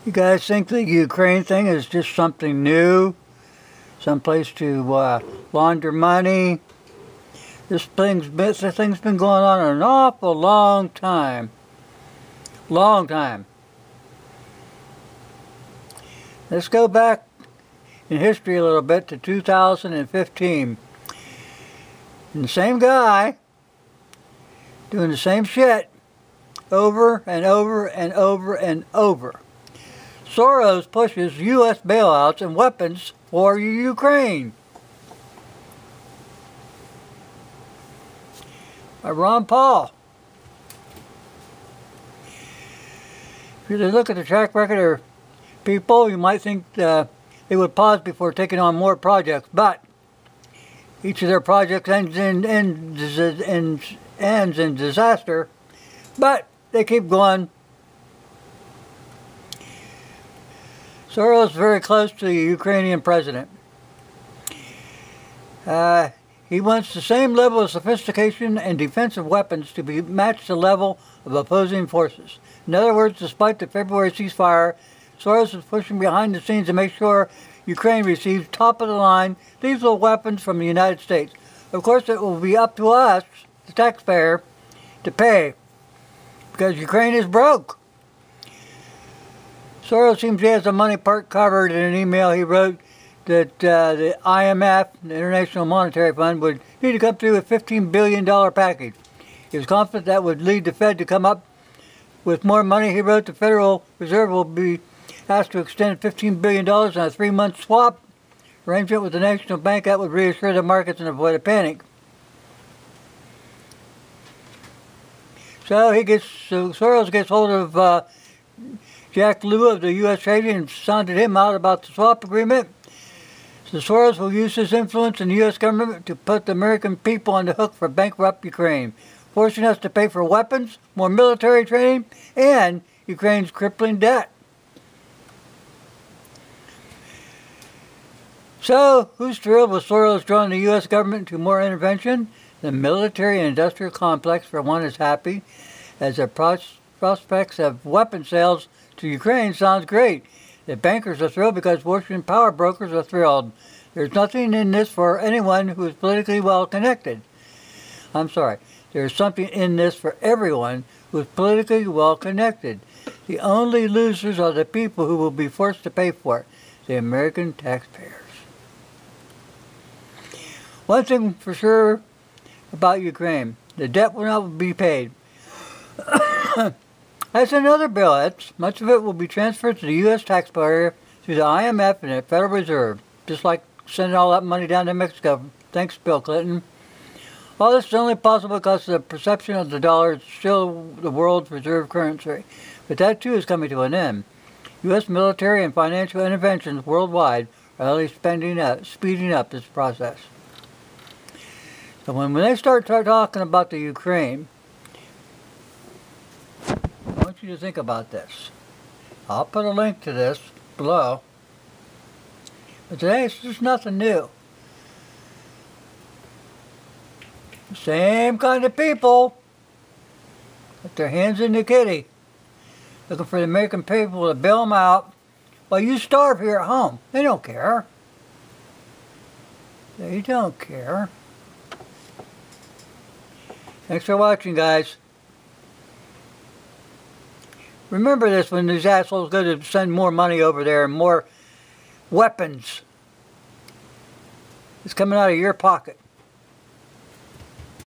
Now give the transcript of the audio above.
You guys think the Ukraine thing is just something new? Someplace to launder money? This thing's been going on an awful long time. Long time. Let's go back in history a little bit to 2015. And the same guy doing the same shit over and over and over and over. Soros pushes U.S. bailouts and weapons for Ukraine. By Ron Paul. If you look at the track record of people, you might think they would pause before taking on more projects, but each of their projects ends in disaster, but they keep going. Soros is very close to the Ukrainian president. He wants the same level of sophistication and defensive weapons to be matched the level of opposing forces. In other words, despite the February ceasefire, Soros is pushing behind the scenes to make sure Ukraine receives top-of-the-line lethal weapons from the United States. Of course, it will be up to us, the taxpayer, to pay, because Ukraine is broke. Soros seems he has the money part covered in an email he wrote that the IMF, the International Monetary Fund, would need to come through a $15 billion package. He was confident that would lead the Fed to come up with more money. He wrote the Federal Reserve will be asked to extend $15 billion on a 3-month swap arrangement with the National Bank that would reassure the markets and avoid a panic. So Soros gets hold of Jack Lew of the U.S. Treasury and sounded him out about the swap agreement. So Soros will use his influence in the U.S. government to put the American people on the hook for bankrupt Ukraine, forcing us to pay for weapons, more military training, and Ukraine's crippling debt. So, who's thrilled with Soros drawing the U.S. government to more intervention? The military and industrial complex, for one, is happy, as the prospects of weapon sales to Ukraine sounds great. The bankers are thrilled because Washington power brokers are thrilled. There's nothing in this for anyone who is politically well connected. I'm sorry. There's something in this for everyone who is politically well connected. The only losers are the people who will be forced to pay for it, the American taxpayers. One thing for sure about Ukraine, the debt will not be paid. That's another bill. Much of it will be transferred to the U.S. taxpayer through the IMF and the Federal Reserve, just like sending all that money down to Mexico. Thanks, Bill Clinton. All this is only possible because the perception of the dollar is still the world's reserve currency. But that too is coming to an end. U.S. military and financial interventions worldwide are only speeding up this process. So when they start talking about the Ukraine, I want you to think about this. I'll put a link to this below. But today it's just nothing new. The same kind of people with their hands in the kitty, looking for the American people to bail them out while you starve here at home. They don't care. They don't care. Thanks for watching, guys. Remember this when these assholes go to send more money over there and more weapons. It's coming out of your pocket.